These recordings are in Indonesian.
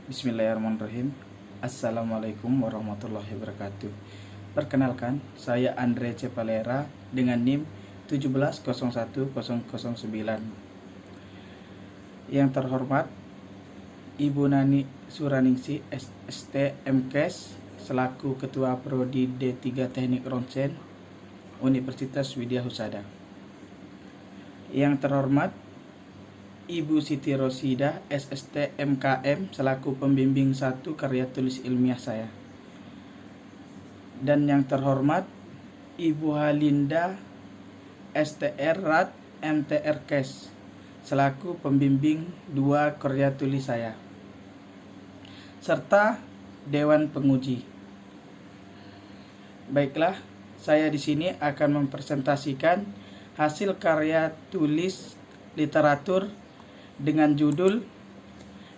Bismillahirrahmanirrahim. Assalamualaikum warahmatullahi wabarakatuh. Perkenalkan, saya Andre Cepalera dengan NIM 1701009. Yang terhormat Ibu Nani Suraningsi SST MKes selaku Ketua Prodi D3 Teknik Ronsen Universitas Widya Husada. Yang terhormat Ibu Siti Rosida SST MKM selaku pembimbing 1 karya tulis ilmiah saya. Dan yang terhormat Ibu Halinda STR Rat MTR Kes selaku pembimbing 2 karya tulis saya. Serta Dewan Penguji. Baiklah, saya di sini akan mempresentasikan hasil karya tulis literatur dengan judul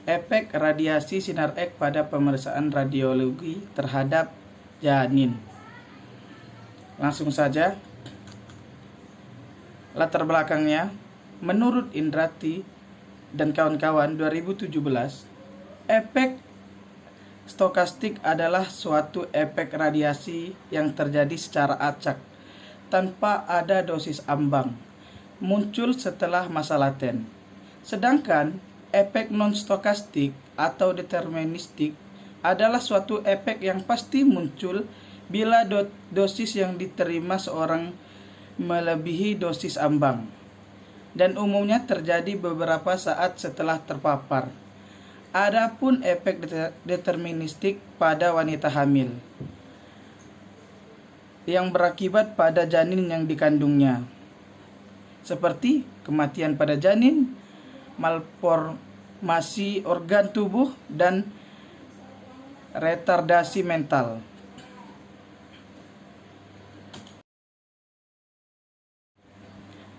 Efek Radiasi Sinar X pada Pemeriksaan Radiologi Terhadap Janin. Langsung saja. Latar belakangnya, menurut Indrati dan kawan-kawan 2017, efek stokastik adalah suatu efek radiasi yang terjadi secara acak tanpa ada dosis ambang, muncul setelah masa laten. Sedangkan efek non-stokastik atau deterministik adalah suatu efek yang pasti muncul bila dosis yang diterima seorang melebihi dosis ambang, dan umumnya terjadi beberapa saat setelah terpapar. Adapun efek deterministik pada wanita hamil yang berakibat pada janin yang dikandungnya, seperti kematian pada janin, malformasi organ tubuh, dan retardasi mental.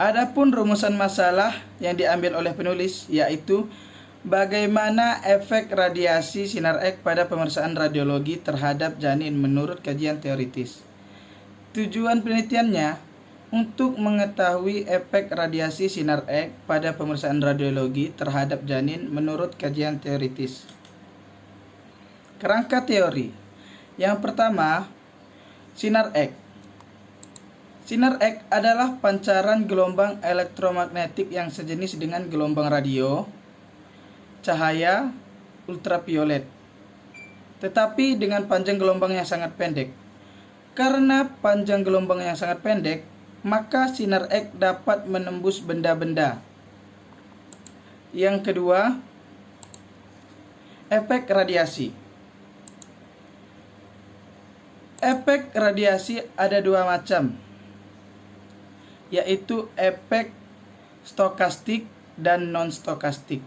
Adapun rumusan masalah yang diambil oleh penulis yaitu bagaimana efek radiasi sinar X pada pemeriksaan radiologi terhadap janin menurut kajian teoritis. Tujuan penelitiannya untuk mengetahui efek radiasi sinar X pada pemeriksaan radiologi terhadap janin menurut kajian teoritis. Kerangka teori. Yang pertama, sinar X. Sinar X adalah pancaran gelombang elektromagnetik yang sejenis dengan gelombang radio, cahaya, ultraviolet, tetapi dengan panjang gelombang yang sangat pendek. Karena panjang gelombang yang sangat pendek, maka sinar X dapat menembus benda-benda. Yang kedua, efek radiasi. Efek radiasi ada 2 macam, yaitu efek stokastik dan non-stokastik.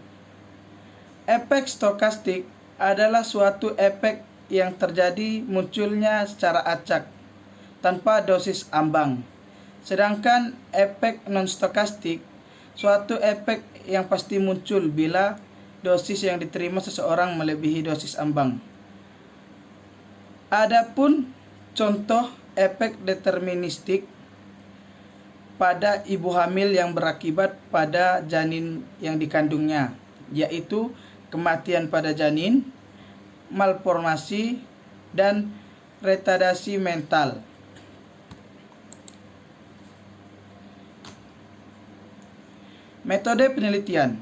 Efek stokastik adalah suatu efek yang terjadi munculnya secara acak, tanpa dosis ambang. Sedangkan efek non-stokastik, suatu efek yang pasti muncul bila dosis yang diterima seseorang melebihi dosis ambang. Adapun contoh efek deterministik pada ibu hamil yang berakibat pada janin yang dikandungnya, yaitu kematian pada janin, malformasi, dan retardasi mental. Metode penelitian.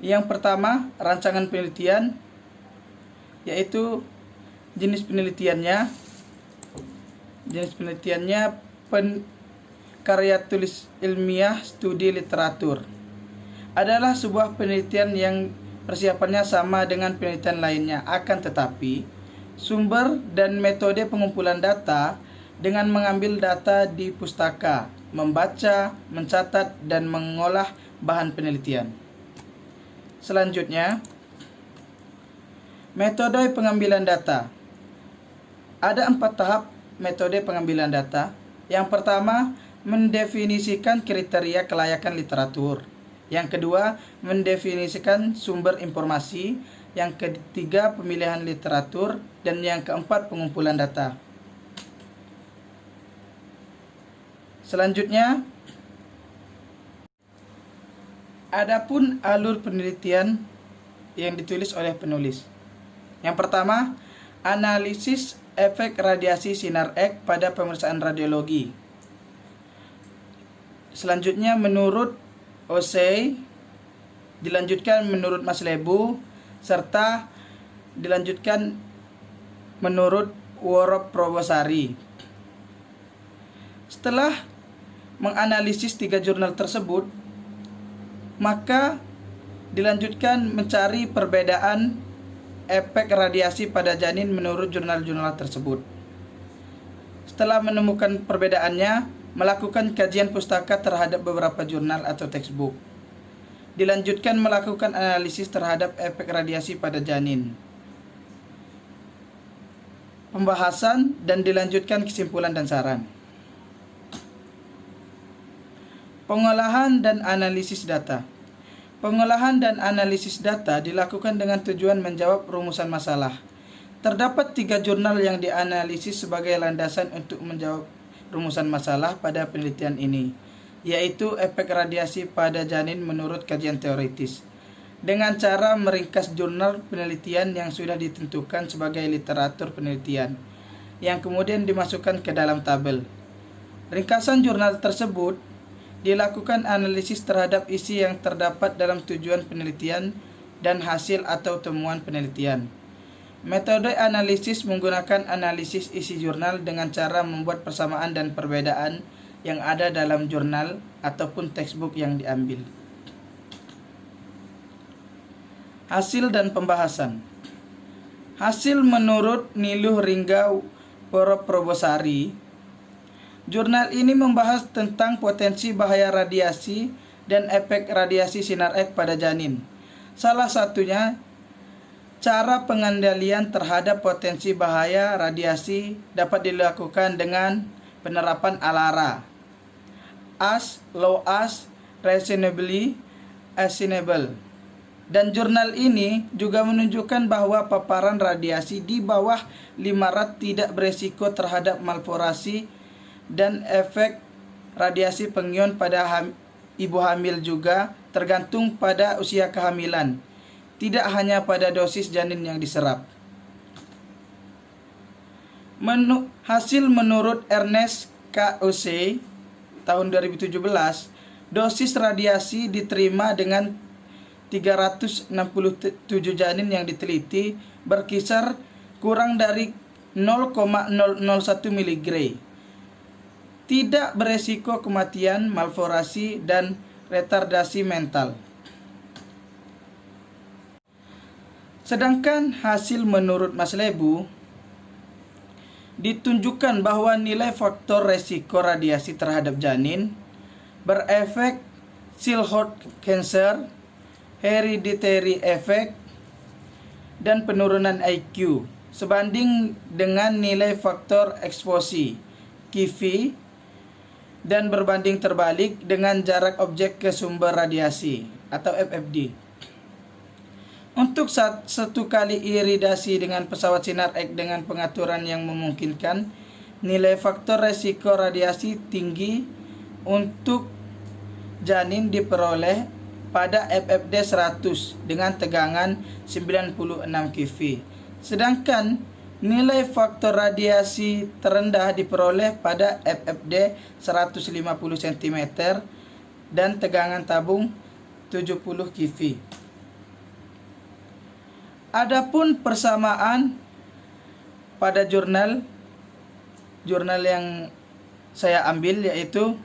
Yang pertama, rancangan penelitian, yaitu jenis penelitiannya karya tulis ilmiah studi literatur. Adalah sebuah penelitian yang persiapannya sama dengan penelitian lainnya, akan tetapi sumber dan metode pengumpulan data dengan mengambil data di pustaka, membaca, mencatat, dan mengolah bahan penelitian. Selanjutnya, metode pengambilan data. Ada 4 tahap metode pengambilan data. Yang pertama, mendefinisikan kriteria kelayakan literatur. Yang kedua, mendefinisikan sumber informasi. Yang ketiga, pemilihan literatur. Dan yang keempat, pengumpulan data. Selanjutnya, adapun alur penelitian yang ditulis oleh penulis. Yang pertama, analisis efek radiasi sinar X pada pemeriksaan radiologi. Selanjutnya menurut Osei, dilanjutkan menurut Maslebu, serta dilanjutkan menurut Woroprobosari. Setelah menganalisis 3 jurnal tersebut, maka dilanjutkan mencari perbedaan efek radiasi pada janin menurut jurnal-jurnal tersebut. Setelah menemukan perbedaannya, melakukan kajian pustaka terhadap beberapa jurnal atau textbook. Dilanjutkan melakukan analisis terhadap efek radiasi pada janin. Pembahasan dan dilanjutkan kesimpulan dan saran. Pengolahan dan analisis data. Pengolahan dan analisis data dilakukan dengan tujuan menjawab rumusan masalah. Terdapat 3 jurnal yang dianalisis sebagai landasan untuk menjawab rumusan masalah pada penelitian ini, yaitu efek radiasi pada janin menurut kajian teoritis, dengan cara meringkas jurnal penelitian yang sudah ditentukan sebagai literatur penelitian, yang kemudian dimasukkan ke dalam tabel. Ringkasan jurnal tersebut dilakukan analisis terhadap isi yang terdapat dalam tujuan penelitian dan hasil atau temuan penelitian. Metode analisis menggunakan analisis isi jurnal dengan cara membuat persamaan dan perbedaan yang ada dalam jurnal ataupun textbook yang diambil. Hasil dan pembahasan. Hasil menurut Niluh Ringgau Woroprobosari, jurnal ini membahas tentang potensi bahaya radiasi dan efek radiasi sinar X pada janin. Salah satunya, cara pengendalian terhadap potensi bahaya radiasi dapat dilakukan dengan penerapan ALARA, as low as reasonably actionable. Dan jurnal ini juga menunjukkan bahwa paparan radiasi di bawah 5 rad tidak beresiko terhadap malforasi, dan efek radiasi pengion pada ibu hamil juga tergantung pada usia kehamilan, tidak hanya pada dosis janin yang diserap. Hasil menurut Ernest K.O.C. tahun 2017, dosis radiasi diterima dengan 367 janin yang diteliti berkisar kurang dari 0,001 mg. Tidak beresiko kematian, malforasi, dan retardasi mental. Sedangkan hasil menurut Maslebu ditunjukkan bahwa nilai faktor resiko radiasi terhadap janin berefek childhood cancer, hereditary effect, dan penurunan IQ sebanding dengan nilai faktor eksposi KIFI dan berbanding terbalik dengan jarak objek ke sumber radiasi atau FFD. Untuk satu kali iridasi dengan pesawat sinar X dengan pengaturan yang memungkinkan, nilai faktor resiko radiasi tinggi untuk janin diperoleh pada FFD 100 dengan tegangan 96 kV. Sedangkan nilai faktor radiasi terendah diperoleh pada FFD 150 cm dan tegangan tabung 70 kV. Adapun persamaan pada jurnal yang saya ambil, yaitu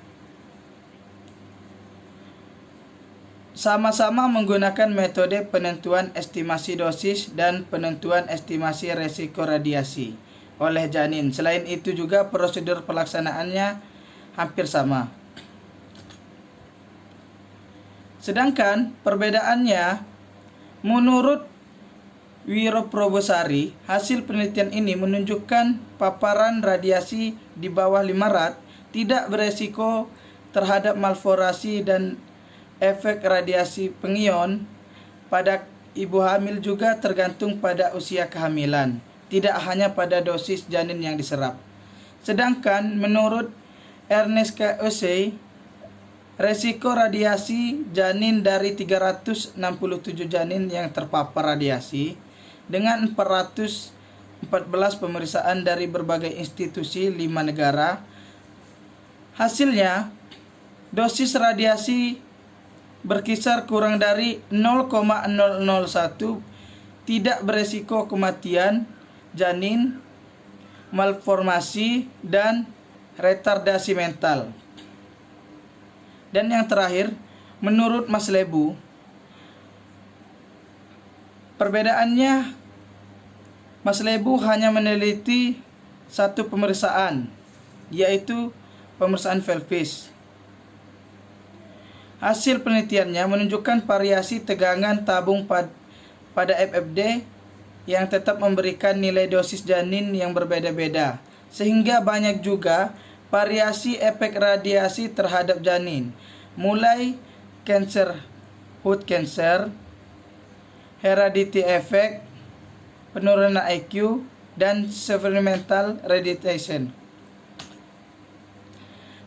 sama-sama menggunakan metode penentuan estimasi dosis dan penentuan estimasi resiko radiasi oleh janin. Selain itu juga prosedur pelaksanaannya hampir sama. Sedangkan perbedaannya, menurut Woroprobosari, hasil penelitian ini menunjukkan paparan radiasi di bawah 5 rad tidak beresiko terhadap malforasi, dan efek radiasi pengion pada ibu hamil juga tergantung pada usia kehamilan, tidak hanya pada dosis janin yang diserap. Sedangkan menurut Ernest K.O.C., resiko radiasi janin dari 367 janin yang terpapar radiasi dengan 414 pemeriksaan dari berbagai institusi 5 negara. Hasilnya, dosis radiasi berkisar kurang dari 0,001, tidak beresiko kematian janin, malformasi, dan retardasi mental. Dan yang terakhir, menurut Mas Lebu, perbedaannya Mas Lebu hanya meneliti satu pemeriksaan, yaitu pemeriksaan pelvis. Hasil penelitiannya menunjukkan variasi tegangan tabung pada FFD yang tetap memberikan nilai dosis janin yang berbeda-beda, sehingga banyak juga variasi efek radiasi terhadap janin, mulai cancer, hood cancer, heredity effect, penurunan IQ, dan environmental radiation.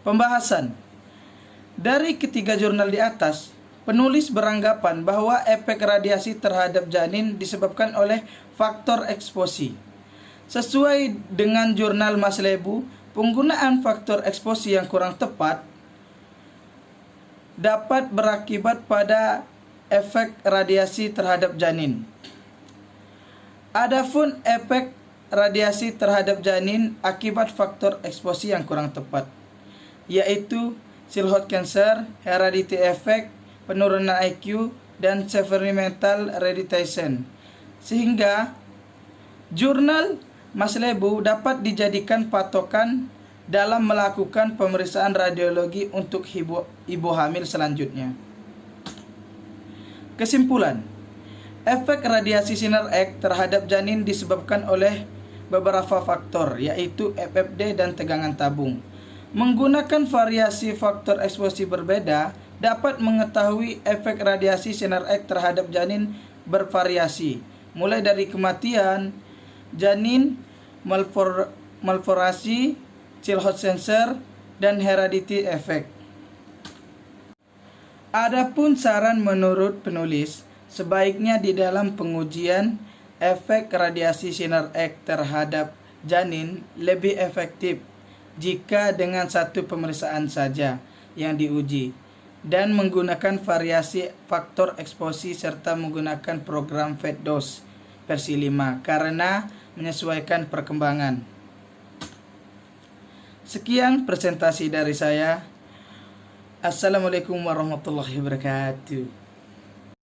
Pembahasan. Dari ketiga jurnal di atas, penulis beranggapan bahwa efek radiasi terhadap janin disebabkan oleh faktor eksposi. Sesuai dengan jurnal Mas Lebu, penggunaan faktor eksposi yang kurang tepat dapat berakibat pada efek radiasi terhadap janin. Adapun efek radiasi terhadap janin akibat faktor eksposi yang kurang tepat, yaitu childhood cancer, heredity effect, penurunan IQ, dan environmental radiation. Sehingga jurnal Mas Lebu dapat dijadikan patokan dalam melakukan pemeriksaan radiologi untuk ibu hamil selanjutnya. Kesimpulan, efek radiasi sinar X terhadap janin disebabkan oleh beberapa faktor, yaitu FFD dan tegangan tabung. Menggunakan variasi faktor eksposi berbeda, dapat mengetahui efek radiasi sinar X terhadap janin bervariasi, mulai dari kematian janin, malformasi, childhood cancer, dan heredity effect. Adapun saran menurut penulis, sebaiknya di dalam pengujian efek radiasi sinar X terhadap janin lebih efektif jika dengan satu pemeriksaan saja yang diuji, dan menggunakan variasi faktor eksposi serta menggunakan program fed dose versi 5 karena menyesuaikan perkembangan. Sekian presentasi dari saya. Assalamualaikum warahmatullahi wabarakatuh.